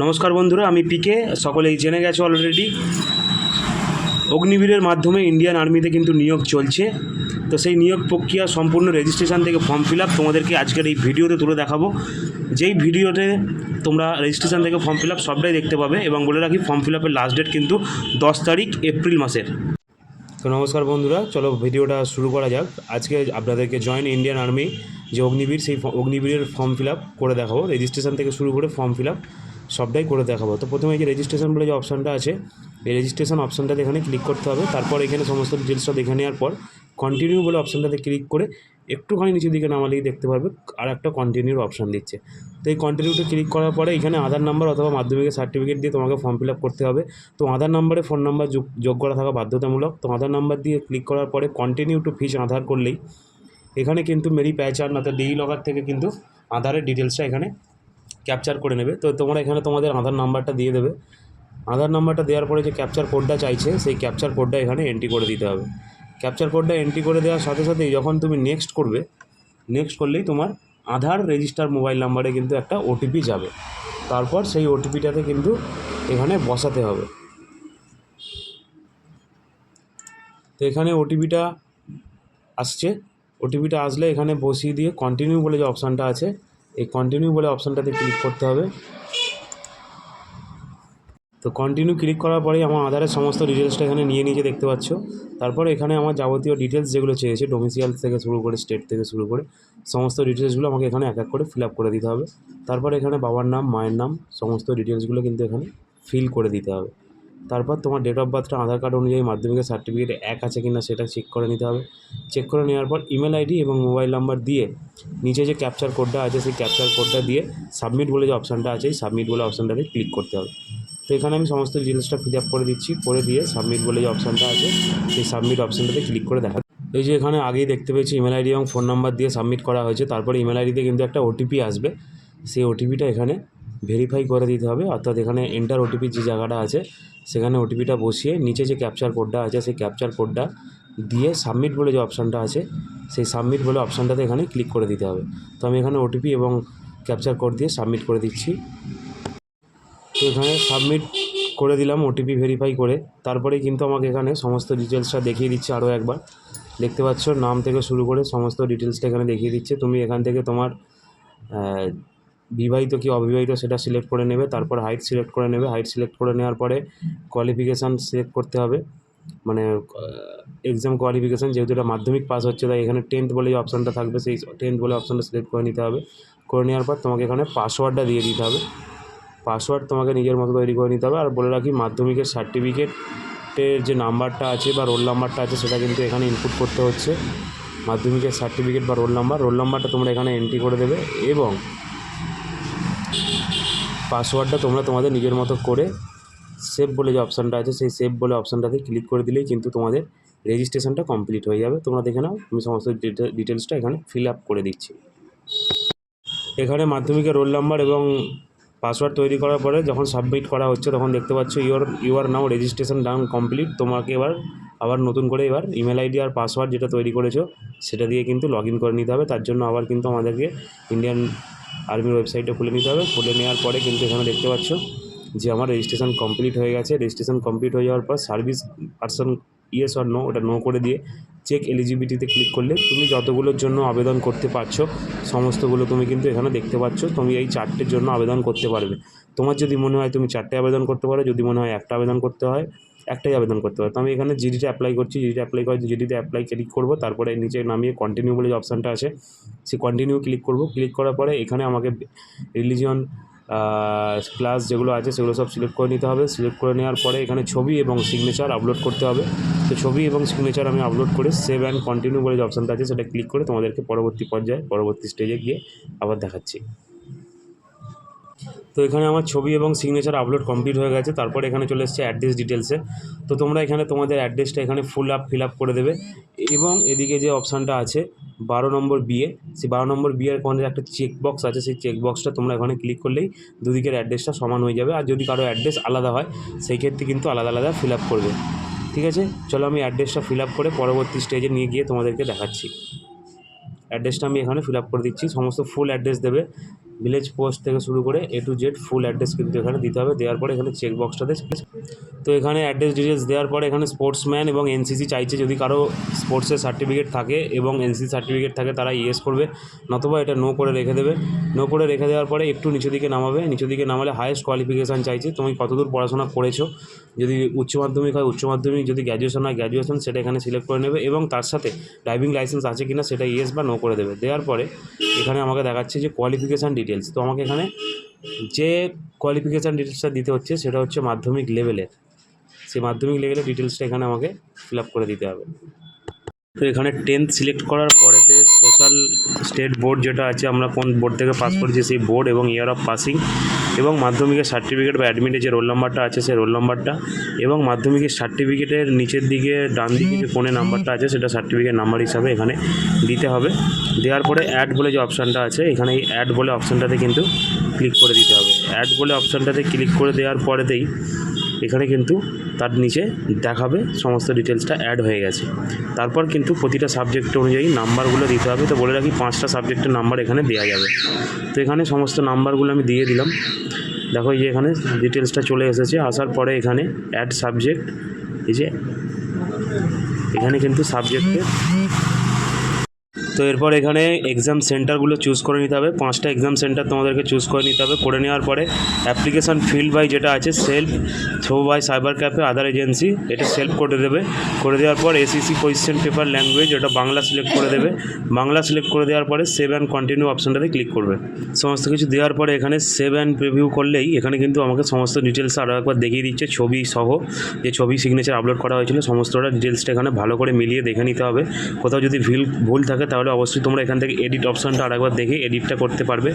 নমস্কার বন্ধুরা, আমি পিকে। সকলেই জেনে গেছো অলরেডি, অগ্নিবীরের মাধ্যমে ইন্ডিয়ান আর্মিতে কিন্তু নিয়োগ চলছে। তো সেই নিয়োগ প্রক্রিয়া সম্পূর্ণ রেজিস্ট্রেশন থেকে ফর্ম ফিল আপ তোমাদেরকে আজকের এই ভিডিওতে তুলে দেখাবো। যেই ভিডিওতে তোমরা রেজিস্ট্রেশন থেকে ফর্ম ফিল আপ সবটাই দেখতে পাবে। এবং বলে রাখি, ফর্ম ফিল আপের লাস্ট ডেট কিন্তু 10 তারিখ এপ্রিল মাসের। তো নমস্কার বন্ধুরা, চলো ভিডিওটা শুরু করা যাক। আজকে আপনাদেরকে জয়েন ইন্ডিয়ান আর্মি যে অগ্নিবীর, সেই অগ্নিবীরের ফর্ম ফিল আপ করে দেখাবো। রেজিস্ট্রেশন থেকে শুরু করে ফর্ম ফিল আপ সবটাই করে দেখাবো। তো প্রথমে এই যে রেজিস্ট্রেশন বলে যে অপশানটা আছে, এই রেজিস্ট্রেশন অপশানটাতে এখানে ক্লিক করতে হবে। তারপর এখানে সমস্ত ডিটেলসটা দেখে নেওয়ার পর কন্টিনিউ বলে অপশানটাতে ক্লিক করে একটুখানি নিচের দিকে নামালেই দেখতে পারবে আর একটা কন্টিনিউর অপশান দিচ্ছে। তো এই কন্টিনিউতে ক্লিক করার পরে এখানে আধার নাম্বার অথবা মাধ্যমিকের সার্টিফিকেট দিয়ে তোমাকে ফর্ম ফিল আপ করতে হবে। তো আধার নাম্বারে ফোন নাম্বার যোগ করা থাকা বাধ্যতামূলক। তো আধার নাম্বার দিয়ে ক্লিক করার পরে কন্টিনিউ টু ফিচ আধার করলেই এখানে কিন্তু মেরি পেহচান অর্থাৎ ডিজি লকার থেকে কিন্তু আধারের ডিটেলসটা এখানে ক্যাপচার করে নেবে। তো তোমরা এখানে তোমাদের আধার নাম্বারটা দিয়ে দেবে। আধার নাম্বারটা দেওয়ার পরে যে ক্যাপচার কোডটা চাইছে, সেই ক্যাপচার কোডটা এখানে এন্ট্রি করে দিতে হবে। ক্যাপচার কোডটা এন্ট্রি করে দেওয়ার সাথে সাথেই যখন তুমি নেক্সট করবে, নেক্সট করলেই তোমার আধার রেজিস্টার মোবাইল নাম্বারে কিন্তু একটা ওটিপি যাবে। তারপর সেই ওটিপিটাতে কিন্তু এখানে বসাতে হবে। তো এখানে ওটিপিটা আসছে, ওটিপিটা আসলে এখানে বসিয়ে দিয়ে কন্টিনিউ বলে যে অপশানটা আছে, এই কন্টিনিউ বলে অপশানটাতে ক্লিক করতে হবে। তো কন্টিনিউ ক্লিক করার পরেই আমার আধারের সমস্ত ডিটেলসটা এখানে নিয়ে নিচে দেখতে পাচ্ছ। তারপরে এখানে আমার যাবতীয় ডিটেলস যেগুলো চেয়েছে, ডোমিসিয়াল থেকে শুরু করে স্টেট থেকে শুরু করে সমস্ত ডিটেলসগুলো আমাকে এখানে এক এক করে ফিল আপ করে দিতে হবে। তারপর এখানে বাবার নাম, মায়ের নাম, সমস্ত ডিটেলসগুলো কিন্তু এখানে ফিল করে দিতে হবে। তারপর তোমার ডেট অফ বার্থটা আধার কার্ড অনুযায়ী মাধ্যমিকের সার্টিফিকেট এক আছে কিনা সেটা চেক করে নিতে হবে। চেক করে নেওয়ার পর ইমেল আইডি এবং মোবাইল নাম্বার দিয়ে নিচে যে ক্যাপচার কোডটা আছে, সেই ক্যাপচার কোডটা দিয়ে সাবমিট বলে যে অপশানটা আছে, এই সাবমিট বলে অপশানটাতে ক্লিক করতে হবে। তো এখানে আমি সমস্ত ডিটেলসটা ফিল আপ করে দিচ্ছি, করে দিয়ে সাবমিট বলে যে অপশানটা আছে, সেই সাবমিট অপশানটাতে ক্লিক করে দেখা। এই যে এখানে আগেই দেখতে পেয়েছি ইমেল আইডি এবং ফোন নাম্বার দিয়ে সাবমিট করা হয়েছে। তারপরে ইমেল আইডিতে কিন্তু একটা ওটিপি আসবে, সেই ওটিপিটা এখানে ভেরিফাই করে দিতে হবে। অর্থাৎ এখানে এন্টার ওটিপি যে জায়গাটা আছে, সেখানে ওটিপিটা বসিয়ে নিচে যে ক্যাপচার কোডটা আছে, সেই ক্যাপচার কোডটা দিয়ে সাবমিট বলে যে অপশানটা আছে, সেই সাবমিট বলে অপশানটাতে এখানে ক্লিক করে দিতে হবে। তো আমি এখানে ওটিপি এবং ক্যাপচার কোড দিয়ে সাবমিট করে দিচ্ছি। তো এখানে সাবমিট করে দিলাম ওটিপি ভেরিফাই করে। তারপরে কিন্তু আমাকে এখানে সমস্ত ডিটেলসটা দেখিয়ে দিচ্ছে আরও একবার। দেখতে পাচ্ছ, নাম থেকে শুরু করে সমস্ত ডিটেলসটা এখানে দেখিয়ে দিচ্ছে। তুমি এখান থেকে তোমার বিবাহিত কি অবিবাহিত সেটা সিলেক্ট করে নেবে। তারপর হাইট সিলেক্ট করে নেবে। হাইট সিলেক্ট করে নেওয়ার পরে কোয়ালিফিকেশান সিলেক্ট করতে হবে, মানে এক্সাম কোয়ালিফিকেশান। যেহেতু এটা মাধ্যমিক পাস হচ্ছে, তাই এখানে 10th বলে যে অপশানটা থাকবে, সেই 10th বলে অপশানটা সিলেক্ট করে নিতে হবে। করে নেওয়ার পর তোমাকে এখানে পাসওয়ার্ডটা দিয়ে দিতে হবে। পাসওয়ার্ড তোমাকে নিজের মতো তৈরি করে নিতে হবে। আর বলে রাখি, মাধ্যমিকের সার্টিফিকেটের যে নাম্বারটা আছে বা রোল নাম্বারটা আছে, সেটা কিন্তু এখানে ইনপুট করতে হচ্ছে। মাধ্যমিকের সার্টিফিকেট বা রোল নাম্বারটা তোমরা এখানে এন্ট্রি করে দেবে এবং পাসওয়ার্ডটা তোমরা তোমাদের নিজের মতো করে সেভ বলে যে অপশানটা আছে, সেই সেভ বলে অপশানটাতে ক্লিক করে দিলেই কিন্তু তোমাদের রেজিস্ট্রেশনটা কমপ্লিট হয়ে যাবে। তোমরা দেখে নাও, আমি সমস্ত ডিটেলসটা এখানে ফিল আপ করে দিচ্ছি। এখানে মাধ্যমিকের রোল নাম্বার এবং পাসওয়ার্ড তৈরি করার পরে যখন সাবমিট করা হচ্ছে, তখন দেখতে পাচ্ছ your now registration done complete. তোমাকে আবার নতুন করে ইমেল আইডি আর পাসওয়ার্ড যেটা তৈরি করেছো, সেটা দিয়ে কিন্তু লগ ইন করে নিতে হবে। তার জন্য আবার কিন্তু আমাদেরকে ইন্ডিয়ান আর্মির ওয়েবসাইটটা খুলে নিতে হবে। খুলে নেওয়ার পরে কিন্তু এখানে দেখতে পাচ্ছ যে আমার রেজিস্ট্রেশন কমপ্লিট হয়ে গেছে। রেজিস্ট্রেশন কমপ্লিট হয়ে যাওয়ার পর service person yes or no, ওটা নো করে দিয়ে চেক এলিজিবিলিটিতে ক্লিক করলে তুমি যতগুলোর জন্য আবেদন করতে পারছো, সমস্তগুলো তুমি কিন্তু এখানে দেখতে পাচ্ছ। তুমি এই 4টের জন্য আবেদন করতে পারবে। তোমার যদি মনে হয় তুমি 4টে আবেদন করতে পারো, যদি মনে হয় একটা আবেদন করতে হয়, একটাই আবেদন করতে পারো। তো আমি এখানে জিডিতে অ্যাপ্লাই করছি। জিডিতে অ্যাপ্লাই ক্লিক করবো। তারপরে নিচে নামিয়ে কন্টিনিউ বলে যে অপশানটা আছে, সেই কন্টিনিউ ক্লিক করবো। ক্লিক করার পরে এখানে আমাকে রিলিজিয়ন ক্লাস যেগুলো আছে সেগুলো সব সিলেক্ট করে নিতে হবে। সিলেক্ট করে নেওয়ার পরে এখানে ছবি এবং সিগনেচার আপলোড করতে হবে। তো ছবি এবং সিগনেচার আমি আপলোড করে সেভ অ্যান্ড কন্টিনিউ বলে যে অপশানটা আছে, সেটা ক্লিক করে তোমাদেরকে পরবর্তী স্টেজে গিয়ে আবার দেখাচ্ছি। তো এখানে আমার ছবি এবং সিগনেচার আপলোড কমপ্লিট হয়ে গেছে। তারপরে এখানে চলে এসেছে অ্যাড্রেস ডিটেলসে। তো তোমরা এখানে তোমাদের অ্যাড্রেসটা এখানে ফিল আপ করে দেবে। এবং এদিকে যে অপশানটা আছে 12 নম্বর বিয়ে, সেই 12 নম্বর বিয়ের কোণে একটা চেকবক্স আছে, সেই চেকবক্সটা তোমরা এখানে ক্লিক করলেই দুদিকের অ্যাড্রেসটা সমান হয়ে যাবে। আর যদি কারো অ্যাড্রেস আলাদা হয়, সেই ক্ষেত্রে কিন্তু আলাদা আলাদা ফিল আপ করবে। ঠিক আছে, চলো আমি অ্যাড্রেসটা ফিল আপ করে পরবর্তী স্টেজে নিয়ে গিয়ে তোমাদেরকে দেখাচ্ছি। অ্যাড্রেসটা আমি এখানে ফিল আপ করে দিচ্ছি। সমস্ত ফুল অ্যাড্রেস দেবে, ভিলেজ পোস্ট থেকে শুরু করে A to Z full address কিন্তু এখানে দিতে হবে। দেওয়ার পরে এখানে চেক বক্সটাতে, তো এখানে অ্যাড্রেস ডিটেলস দেওয়ার পরে এখানে স্পোর্টসম্যান এবং এনসিসি চাইছে। যদি কারো স্পোর্টসের সার্টিফিকেট থাকে এবং এনসিসি সার্টিফিকেট থাকে তারা ইয়েস করবে, নতুবা এটা নো করে রেখে দেবে। নো করে রেখে দেওয়ার পরে একটু নিচের দিকে নামাবে, নিচের দিকে নামালে হায়েস্ট কোয়ালিফিকেশান চাইছে, তুমি কতদূর পড়াশোনা করেছো। যদি উচ্চ মাধ্যমিক হয় উচ্চ মাধ্যমিক, যদি গ্র্যাজুয়েশন হয় গ্র্যাজুয়েশন, সেটা এখানে সিলেক্ট করে নেবে এবং তার সাথে ড্রাইভিং লাইসেন্স আছে কিনা সেটা ইয়েস বা নো করে দেবে। দেওয়ার পরে এখানে আমাকে দেখাচ্ছে যে কোয়ালিফিকেশান ডিটেলস। তো আমাকে এখানে যে কোয়ালিফিকেশান ডিটেলসটা দিতে হচ্ছে সেটা হচ্ছে মাধ্যমিক লেভেলের। সেই মাধ্যমিক লেভেলের ডিটেলসটা এখানে আমাকে ফিল আপ করে দিতে হবে। তো এখানে 10th সিলেক্ট করার পরেতে সোশ্যাল স্টেট বোর্ড যেটা আছে, আমরা কোন বোর্ড থেকে পাস করেছি সেই বোর্ড এবং ইয়ার অফ পাসিং, এবং মাধ্যমিকের সার্টিফিকেট বা অ্যাডমিটে যে রোল নাম্বারটা আছে সেই রোল নাম্বারটা, এবং মাধ্যমিকের সার্টিফিকেটের নিচের দিকে ডান দিকে যে কোণে নাম্বারটা আছে সেটা সার্টিফিকেট নাম্বার হিসাবে এখানে দিতে হবে। দেওয়ার পরে অ্যাড বলে যে অপশানটা আছে, এখানে এই অ্যাড বলে অপশানটাতে কিন্তু ক্লিক করে দিতে হবে। অ্যাড বলে অপশানটাতে ক্লিক করে দেওয়ার পরেতেই এখানে কিন্তু তার নিচে দেখাবে সমস্ত ডিটেলসটা অ্যাড হয়ে গেছে। তারপর কিন্তু প্রতিটা সাবজেক্ট অনুযায়ী নাম্বারগুলো দিতে হবে। তো বলে রাখি 5টা সাবজেক্টের নাম্বার এখানে দেওয়া যাবে। তো এখানে সমস্ত নাম্বারগুলো আমি দিয়ে দিলাম। দেখো এই যে এখানে ডিটেলসটা চলে এসেছে। আসার পরে এখানে অ্যাড সাবজেক্ট, এই যে এখানে কিন্তু সাবজেক্টে, তো এরপর এখানে এক্সাম সেন্টারগুলো চুজ করে নিতে হবে। 5টা এক্সাম সেন্টার তোমাদেরকে চুজ করে নিতে হবে। করে নেওয়ার পরে অ্যাপ্লিকেশান ফিল্ড বাই যেটা আছে self, through by cyber cafe, other agency, এটা সেলফ করে দেবে। করে দেওয়ার পর এসিসি কোয়েশ্চেন পেপার ল্যাঙ্গুয়েজ, এটা বাংলা সিলেক্ট করে দেবে। বাংলা সিলেক্ট করে দেওয়ার পরে সেভ অ্যান্ড কন্টিনিউ অপশানটাতে ক্লিক করবে। সমস্ত কিছু দেওয়ার পরে এখানে সেভ অ্যান্ড প্রিভিউ করলেই এখানে কিন্তু আমাকে সমস্ত ডিটেলস আরও একবার দেখিয়ে দিচ্ছে, ছবি সহ যে ছবি সিগনেচার আপলোড করা হয়েছিল সমস্তটা ডিটেলসটা এখানে ভালো করে মিলিয়ে দেখে নিতে হবে। কোথাও যদি ভুল থাকে তাহলে অবশ্যই তোমরা এখান থেকে এডিট অপশানটা আরেকবার দেখে এডিটটা করতে পারবে।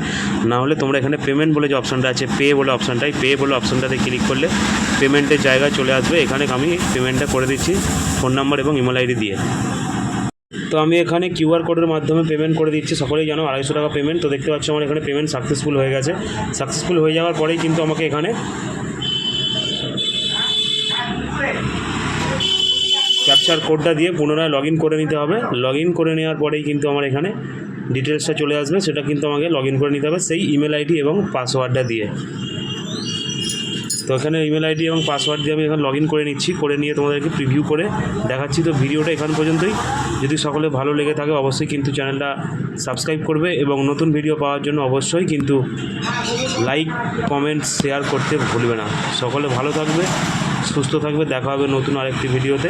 না হলে তোমরা এখানে পেমেন্ট বলে যে অপশানটা আছে, পে বলে অপশানটাই, পে বলে অপশানটাতে ক্লিক করলে পেমেন্টের জায়গায় চলে আসবে। এখানে আমি পেমেন্টটা করে দিচ্ছি ফোন নাম্বার এবং ইমেল আইডি দিয়ে। তো আমি এখানে কিউআর কোডের মাধ্যমে পেমেন্ট করে দিচ্ছি। সকলেই জানো 250 টাকা পেমেন্ট। তো দেখতে পাচ্ছ আমার এখানে পেমেন্ট সাকসেসফুল হয়ে গেছে। সাকসেসফুল হয়ে যাওয়ার পরেই কিন্তু আমাকে এখানে ক্যাপচার কোডটা দিয়ে পুনরায় লগ ইন করে নিতে হবে। লগ ইন করে নেওয়ার পরেই কিন্তু আমার এখানে ডিটেলসটা চলে আসবে। সেটা কিন্তু আমাকে লগ ইন করে নিতে হবে সেই ইমেল আইডি এবং পাসওয়ার্ডটা দিয়ে। তো এখানে ইমেল আইডি এবং পাসওয়ার্ড দিয়ে আমি এখানে লগ ইন করে নিচ্ছি। করে নিয়ে তোমাদেরকে প্রিভিউ করে দেখাচ্ছি। তো ভিডিওটা এখান পর্যন্তই। যদি সকলে ভালো লেগে থাকে অবশ্যই কিন্তু চ্যানেলটা সাবস্ক্রাইব করবে এবং নতুন ভিডিও পাওয়ার জন্য অবশ্যই কিন্তু লাইক, কমেন্ট, শেয়ার করতে ভুলবে না। সকলে ভালো থাকবে, সুস্থ থাকবে। দেখা হবে নতুন আরেকটি ভিডিওতে।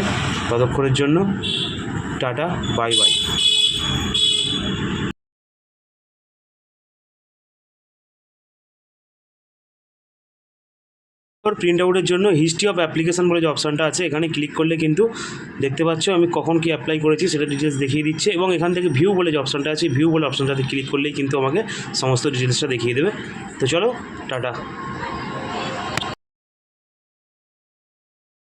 ততক্ষণের জন্য টাটা, বাই বাই। প্রিন্ট আউটের জন্য হিস্ট্রি অফ অ্যাপ্লিকেশান বলে যে অপশানটা আছে এখানে ক্লিক করলে কিন্তু দেখতে পাচ্ছ আমি কখন কি অ্যাপ্লাই করেছি সেটা ডিটেলস দেখিয়ে দিচ্ছে। এবং এখান থেকে ভিউ বলে যে অপশানটা আছে, ভিউ বলে অপশানটাতে ক্লিক করলেই কিন্তু আমাকে সমস্ত ডিটেলসটা দেখিয়ে দেবে। তো চলো টাটা।